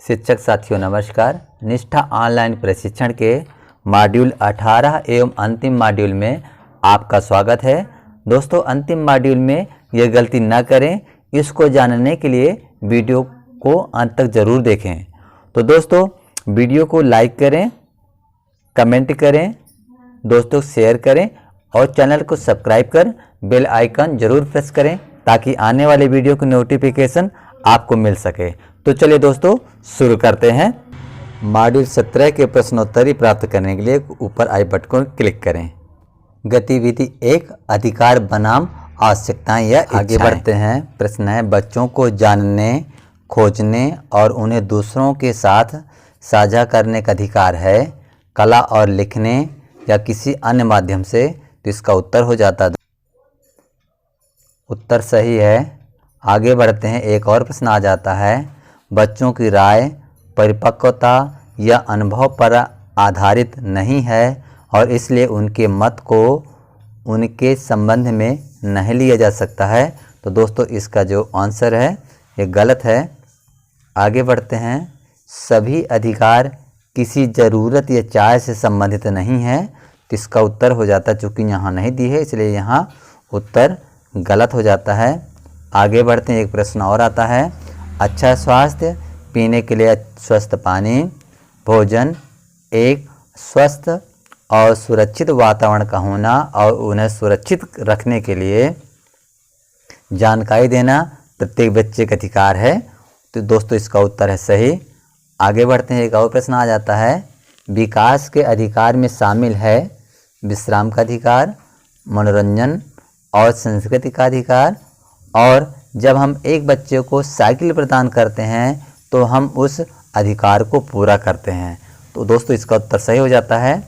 शिक्षक साथियों नमस्कार। निष्ठा ऑनलाइन प्रशिक्षण के मॉड्यूल 18 एवं अंतिम मॉड्यूल में आपका स्वागत है। दोस्तों, अंतिम मॉड्यूल में ये गलती न करें, इसको जानने के लिए वीडियो को अंत तक ज़रूर देखें। तो दोस्तों, वीडियो को लाइक करें, कमेंट करें, दोस्तों शेयर करें और चैनल को सब्सक्राइब कर बेल आइकन ज़रूर प्रेस करें ताकि आने वाले वीडियो की नोटिफिकेशन आपको मिल सके। तो चलिए दोस्तों शुरू करते हैं। मॉड्यूल 17 के प्रश्नोत्तरी प्राप्त करने के लिए ऊपर आई बटन को क्लिक करें। गतिविधि 1, अधिकार बनाम आवश्यकताएं या आगे बढ़ते हैं। प्रश्न है, बच्चों को जानने, खोजने और उन्हें दूसरों के साथ साझा करने का अधिकार है, कला और लिखने या किसी अन्य माध्यम से। तो इसका उत्तर हो जाता है, उत्तर सही है। आगे बढ़ते हैं। एक और प्रश्न आ जाता है, बच्चों की राय परिपक्वता या अनुभव पर आधारित नहीं है और इसलिए उनके मत को उनके संबंध में नहीं लिया जा सकता है। तो दोस्तों इसका जो आंसर है ये गलत है। आगे बढ़ते हैं। सभी अधिकार किसी ज़रूरत या चाह से संबंधित नहीं है। तो इसका उत्तर हो जाता है, चूँकि यहाँ नहीं दी है इसलिए यहाँ उत्तर गलत हो जाता है। आगे बढ़ते हैं। एक प्रश्न और आता है, अच्छा स्वास्थ्य, पीने के लिए स्वस्थ पानी, भोजन, एक स्वस्थ और सुरक्षित वातावरण का होना और उन्हें सुरक्षित रखने के लिए जानकारी देना प्रत्येक बच्चे का अधिकार है। तो दोस्तों इसका उत्तर है सही। आगे बढ़ते हैं। एक और प्रश्न आ जाता है, विकास के अधिकार में शामिल है विश्राम का अधिकार, मनोरंजन और संस्कृति का अधिकार। और जब हम एक बच्चे को साइकिल प्रदान करते हैं तो हम उस अधिकार को पूरा करते हैं। तो दोस्तों इसका उत्तर सही हो जाता है।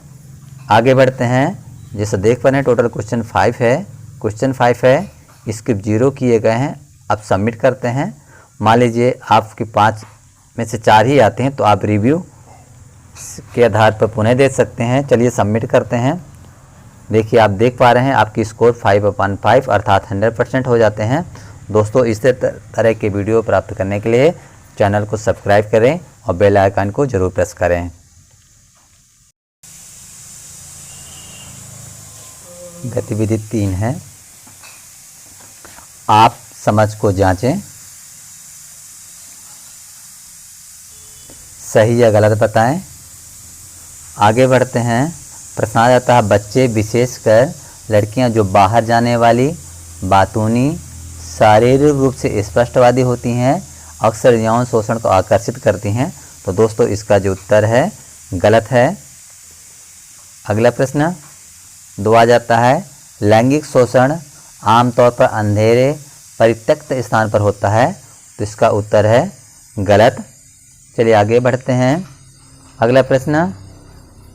आगे बढ़ते हैं। जैसे देख पा रहे हैं टोटल क्वेश्चन 5 है। क्वेश्चन 5 है, स्क्रिप्ट 0 किए गए हैं। अब सबमिट करते हैं। मान लीजिए आपके 5 में से 4 ही आते हैं तो आप रिव्यू के आधार पर पुनः दे सकते हैं। चलिए सबमिट करते हैं। देखिए आप देख पा रहे हैं आपकी स्कोर 5/5 अर्थात 100% हो जाते हैं। दोस्तों इस तरह के वीडियो प्राप्त करने के लिए चैनल को सब्सक्राइब करें और बेल आइकन को जरूर प्रेस करें। गतिविधि 3 है, आप समझ को जांचें, सही या गलत बताएं। आगे बढ़ते हैं। प्रश्न आ जाता है, बच्चे विशेषकर लड़कियां जो बाहर जाने वाली, बातूनी, शारीरिक रूप से स्पष्टवादी होती हैं, अक्सर यौन शोषण को आकर्षित करती हैं। तो दोस्तों इसका जो उत्तर है गलत है। अगला प्रश्न 2 आ जाता है, लैंगिक शोषण आमतौर पर अंधेरे परित्यक्त स्थान पर होता है। तो इसका उत्तर है गलत। चलिए आगे बढ़ते हैं। अगला प्रश्न,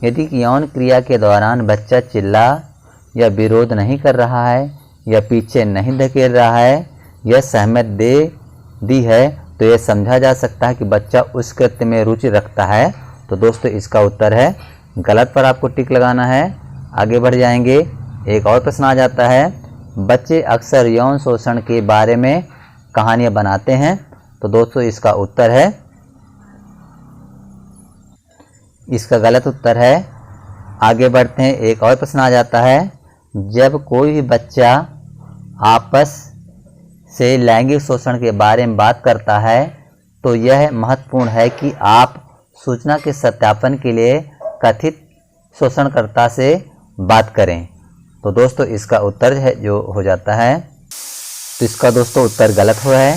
यदि यौन क्रिया के दौरान बच्चा चिल्ला या विरोध नहीं कर रहा है या पीछे नहीं धकेल रहा है या सहमत दे दी है तो यह समझा जा सकता है कि बच्चा उस कृत्य में रुचि रखता है। तो दोस्तों इसका उत्तर है गलत पर आपको टिक लगाना है। आगे बढ़ जाएंगे। एक और प्रश्न आ जाता है, बच्चे अक्सर यौन शोषण के बारे में कहानियाँ बनाते हैं। तो दोस्तों इसका उत्तर है, इसका गलत उत्तर है। आगे बढ़ते हैं। एक और प्रश्न आ जाता है, जब कोई भी बच्चा आपस से लैंगिक शोषण के बारे में बात करता है तो यह महत्वपूर्ण है कि आप सूचना के सत्यापन के लिए कथित शोषणकर्ता से बात करें। तो दोस्तों इसका उत्तर है जो हो जाता है, तो इसका दोस्तों उत्तर गलत हुआ है।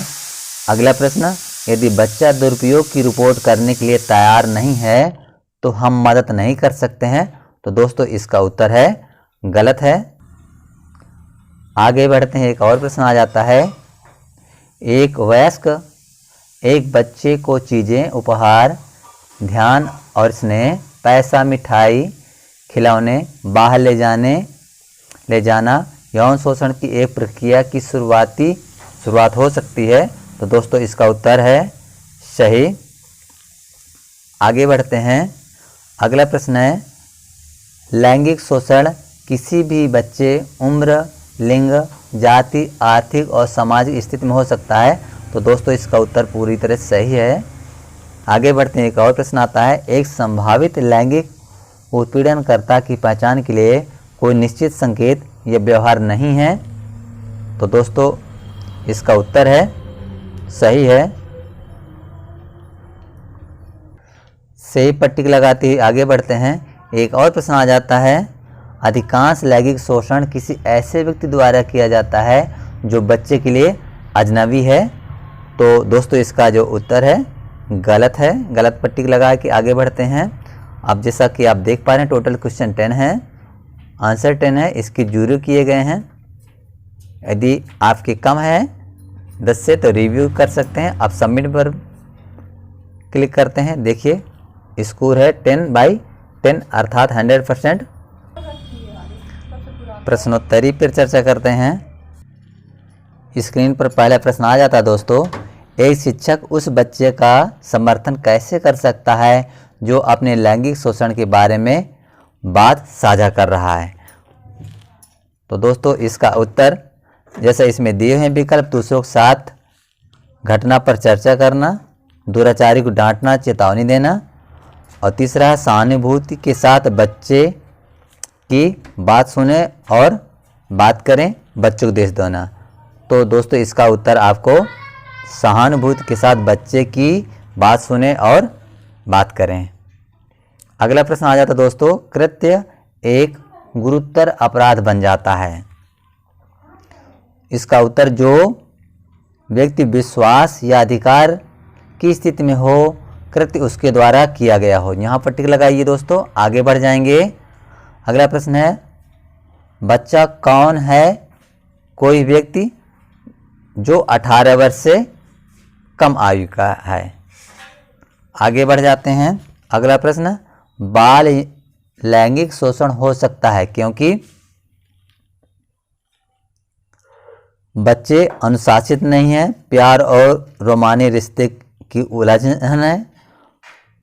अगला प्रश्न, यदि बच्चा दुरुपयोग की रिपोर्ट करने के लिए तैयार नहीं है तो हम मदद नहीं कर सकते हैं। तो दोस्तों इसका उत्तर है गलत है। आगे बढ़ते हैं। एक और प्रश्न आ जाता है, एक वयस्क एक बच्चे को चीज़ें, उपहार, ध्यान और स्नेह, पैसा, मिठाई, खिलौने बाहर ले जाना यौन शोषण की एक प्रक्रिया की शुरुआत हो सकती है। तो दोस्तों इसका उत्तर है सही। आगे बढ़ते हैं। अगला प्रश्न है, लैंगिक शोषण किसी भी बच्चे, उम्र, लिंग, जाति, आर्थिक और सामाजिक स्थिति में हो सकता है। तो दोस्तों इसका उत्तर पूरी तरह सही है। आगे बढ़ते हैं, एक और प्रश्न आता है, एक संभावित लैंगिक उत्पीड़नकर्ता की पहचान के लिए कोई निश्चित संकेत या व्यवहार नहीं है। तो दोस्तों इसका उत्तर है सही है। सही पट्टी लगाते ही आगे बढ़ते हैं। एक और प्रश्न आ जाता है, अधिकांश लैंगिक शोषण किसी ऐसे व्यक्ति द्वारा किया जाता है जो बच्चे के लिए अजनबी है। तो दोस्तों इसका जो उत्तर है गलत है। गलत पट्टी लगा के आगे बढ़ते हैं। अब जैसा कि आप देख पा रहे हैं टोटल क्वेश्चन 10 है, आंसर 10 है, इसकी जीरो किए गए हैं। यदि आपके कम है 10 से तो रिव्यू कर सकते हैं। आप सबमिट पर क्लिक करते हैं, देखिए स्कोर है 10/10 अर्थात 100%। प्रश्नोत्तरी पर चर्चा करते हैं। स्क्रीन पर पहला प्रश्न आ जाता है दोस्तों, एक शिक्षक उस बच्चे का समर्थन कैसे कर सकता है जो अपने लैंगिक शोषण के बारे में बात साझा कर रहा है। तो दोस्तों इसका उत्तर जैसे इसमें दिए हैं विकल्प, दूसरों के साथ घटना पर चर्चा करना, दुराचारी को डांटना, चेतावनी देना, और तीसरा है सहानुभूति के साथ बच्चे की बात सुने और बात करें, बच्चों को देश देना। तो दोस्तों इसका उत्तर आपको सहानुभूति के साथ बच्चे की बात सुने और बात करें। अगला प्रश्न आ जाता दोस्तों, कृत्य एक गुरुतर अपराध बन जाता है। इसका उत्तर जो व्यक्ति विश्वास या अधिकार की स्थिति में हो, कृत्य उसके द्वारा किया गया हो। यहाँ पर टिक लगाइए दोस्तों, आगे बढ़ जाएंगे। अगला प्रश्न है, बच्चा कौन है? कोई व्यक्ति जो 18 वर्ष से कम आयु का है। आगे बढ़ जाते हैं। अगला प्रश्न, बाल लैंगिक शोषण हो सकता है क्योंकि बच्चे अनुशासित नहीं हैं, प्यार और रोमानी रिश्ते की उलझन है,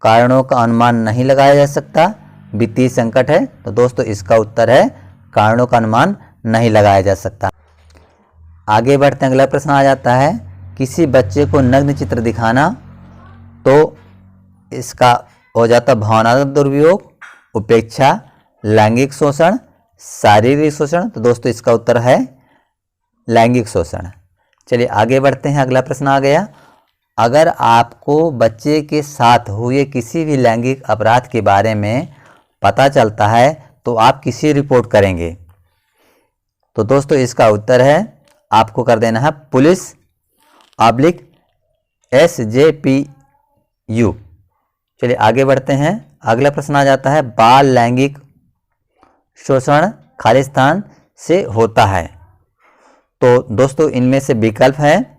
कारणों का अनुमान नहीं लगाया जा सकता, वित्तीय संकट है। तो दोस्तों इसका उत्तर है कारणों का अनुमान नहीं लगाया जा सकता। आगे बढ़ते हैं, अगला प्रश्न आ जाता है, किसी बच्चे को नग्न चित्र दिखाना। तो इसका हो जाता भावनात्मक दुरुपयोग, उपेक्षा, लैंगिक शोषण, शारीरिक शोषण। तो दोस्तों इसका उत्तर है लैंगिक शोषण। चलिए आगे बढ़ते हैं, अगला प्रश्न आ गया, अगर आपको बच्चे के साथ हुए किसी भी लैंगिक अपराध के बारे में पता चलता है तो आप किसी रिपोर्ट करेंगे। तो दोस्तों इसका उत्तर है आपको कर देना है पुलिस /SJPU। चलिए आगे बढ़ते हैं। अगला प्रश्न आ जाता है, बाल लैंगिक शोषण खालिस्तान से होता है। तो दोस्तों इनमें से विकल्प है,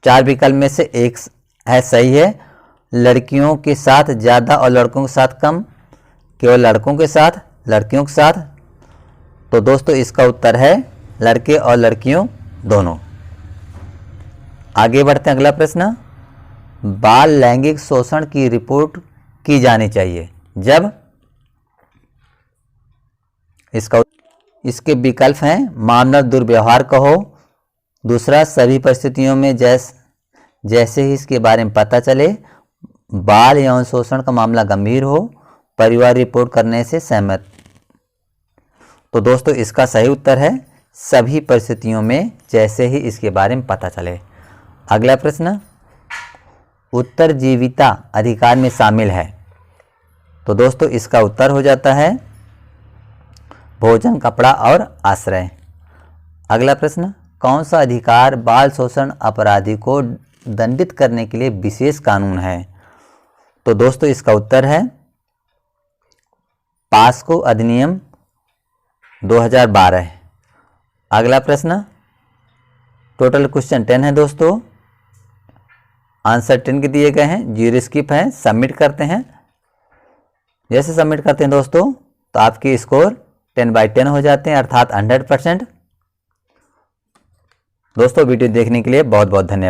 4 विकल्प में से एक है सही है, लड़कियों के साथ ज़्यादा और लड़कों के साथ कम, केवल लड़कों के साथ, लड़कियों के साथ। तो दोस्तों इसका उत्तर है लड़के और लड़कियों दोनों। आगे बढ़ते हैं, अगला प्रश्न, बाल लैंगिक शोषण की रिपोर्ट की जानी चाहिए जब। इसके विकल्प हैं, मानव दुर्व्यवहार का हो, दूसरा सभी परिस्थितियों में जैसे ही इसके बारे में पता चले, बाल यौन शोषण का मामला गंभीर हो, परिवार रिपोर्ट करने से सहमत। तो दोस्तों इसका सही उत्तर है सभी परिस्थितियों में जैसे ही इसके बारे में पता चले। अगला प्रश्न, उत्तरजीविता अधिकार में शामिल है। तो दोस्तों इसका उत्तर हो जाता है भोजन, कपड़ा और आश्रय। अगला प्रश्न, कौन सा अधिकार बाल शोषण अपराधी को दंडित करने के लिए विशेष कानून है। तो दोस्तों इसका उत्तर है पास्को अधिनियम 2012। अगला प्रश्न, टोटल क्वेश्चन 10 है दोस्तों, आंसर 10 के दिए गए हैं, जीरो स्किप है। सबमिट करते हैं। जैसे सबमिट करते हैं दोस्तों तो आपके स्कोर 10/10 हो जाते हैं अर्थात 100%। दोस्तों वीडियो देखने के लिए बहुत बहुत धन्यवाद।